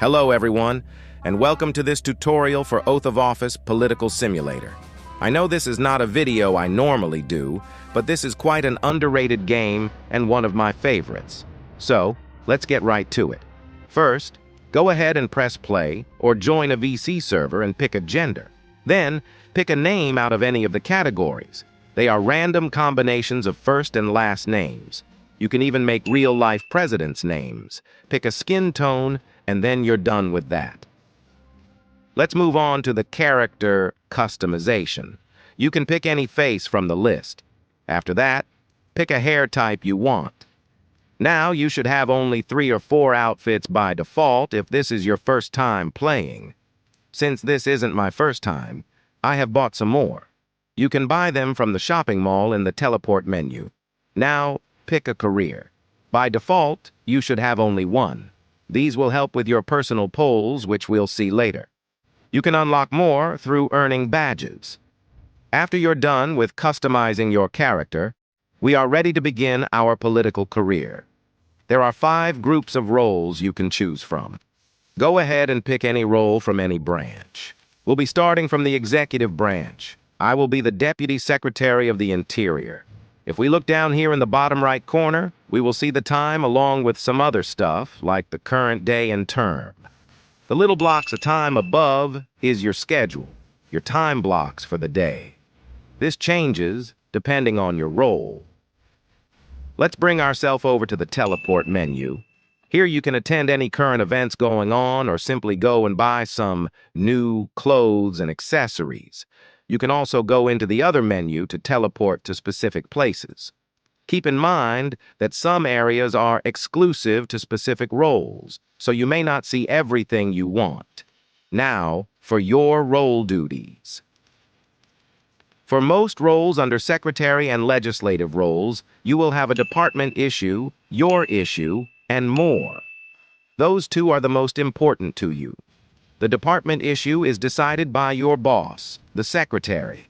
Hello everyone, and welcome to this tutorial for Oath of Office Political Simulator. I know this is not a video I normally do, but this is quite an underrated game and one of my favorites. So, let's get right to it. First, go ahead and press play or join a VC server and pick a gender. Then, pick a name out of any of the categories. They are random combinations of first and last names. You can even make real-life presidents' names. Pick a skin tone, and then you're done with that. Let's move on to the character customization. You can pick any face from the list. After that, pick a hair type you want. Now you should have only 3 or 4 outfits by default if this is your first time playing. Since this isn't my first time, I have bought some more. You can buy them from the shopping mall in the teleport menu. Now, pick a career. By default, you should have only one. These will help with your personal polls, which we'll see later. You can unlock more through earning badges. After you're done with customizing your character, we are ready to begin our political career. There are 5 groups of roles you can choose from. Go ahead and pick any role from any branch. We'll be starting from the executive branch. I will be the Deputy Secretary of the Interior. If we look down here in the bottom right corner, we will see the time along with some other stuff, like the current day and term. The little blocks of time above is your schedule, your time blocks for the day. This changes depending on your role. Let's bring ourselves over to the teleport menu. Here you can attend any current events going on or simply go and buy some new clothes and accessories. You can also go into the other menu to teleport to specific places. Keep in mind that some areas are exclusive to specific roles, so you may not see everything you want. Now, for your role duties. For most roles under secretary and legislative roles, you will have a department issue, your issue, and more. Those 2 are the most important to you. The department issue is decided by your boss, the secretary.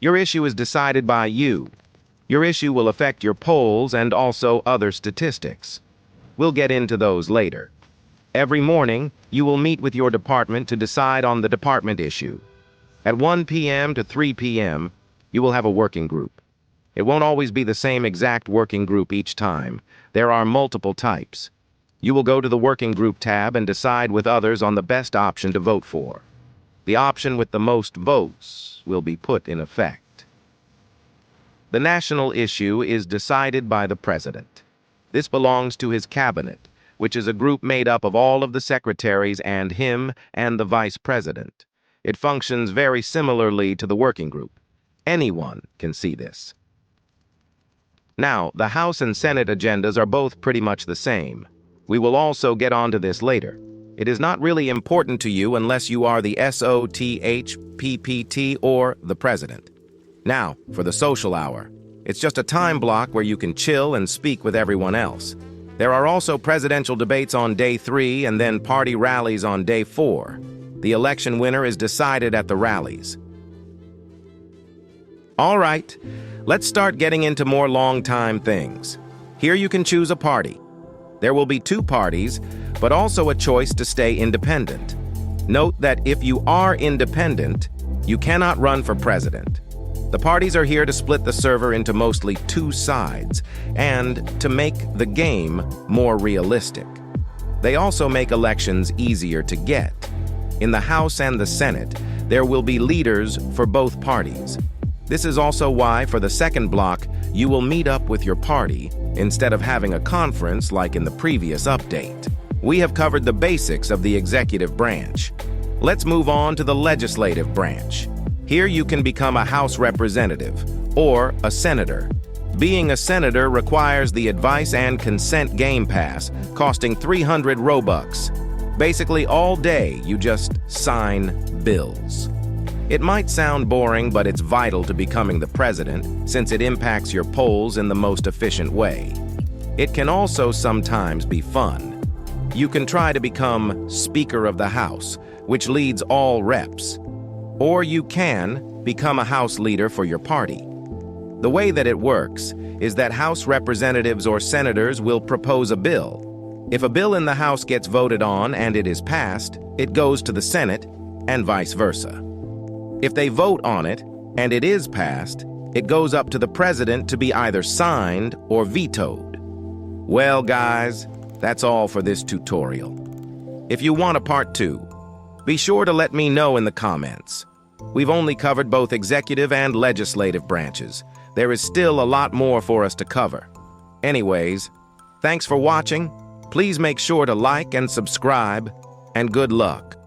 Your issue is decided by you. Your issue will affect your polls and also other statistics. We'll get into those later. Every morning, you will meet with your department to decide on the department issue. At 1 p.m. to 3 p.m., you will have a working group. It won't always be the same exact working group each time. There are multiple types. You will go to the Working Group tab and decide with others on the best option to vote for. The option with the most votes will be put in effect. The national issue is decided by the president. This belongs to his cabinet, which is a group made up of all of the secretaries and him and the vice president. It functions very similarly to the working group. Anyone can see this. Now, the House and Senate agendas are both pretty much the same. We will also get onto this later. It is not really important to you unless you are the SOTHPPT or the president. Now, for the social hour. It's just a time block where you can chill and speak with everyone else. There are also presidential debates on day 3 and then party rallies on day 4. The election winner is decided at the rallies. All right, let's start getting into more long-time things. Here you can choose a party. There will be 2 parties, but also a choice to stay independent. Note that if you are independent, you cannot run for president. The parties are here to split the server into mostly 2 sides and to make the game more realistic. They also make elections easier to get. In the House and the Senate, there will be leaders for both parties. This is also why, for the second block, you will meet up with your party instead of having a conference like in the previous update. We have covered the basics of the executive branch. Let's move on to the legislative branch. Here you can become a House representative or a senator. Being a senator requires the Advice and Consent Game Pass, costing 300 Robux. Basically, all day you just sign bills. It might sound boring, but it's vital to becoming the president since it impacts your polls in the most efficient way. It can also sometimes be fun. You can try to become Speaker of the House, which leads all reps. Or you can become a House leader for your party. The way that it works is that House representatives or senators will propose a bill. If a bill in the House gets voted on and it is passed, it goes to the Senate, and vice versa. If they vote on it and it is passed, it goes up to the president to be either signed or vetoed. Well, guys, that's all for this tutorial. If you want a part 2, be sure to let me know in the comments. We've only covered both executive and legislative branches. There is still a lot more for us to cover. Anyways, thanks for watching. Please make sure to like and subscribe, and good luck.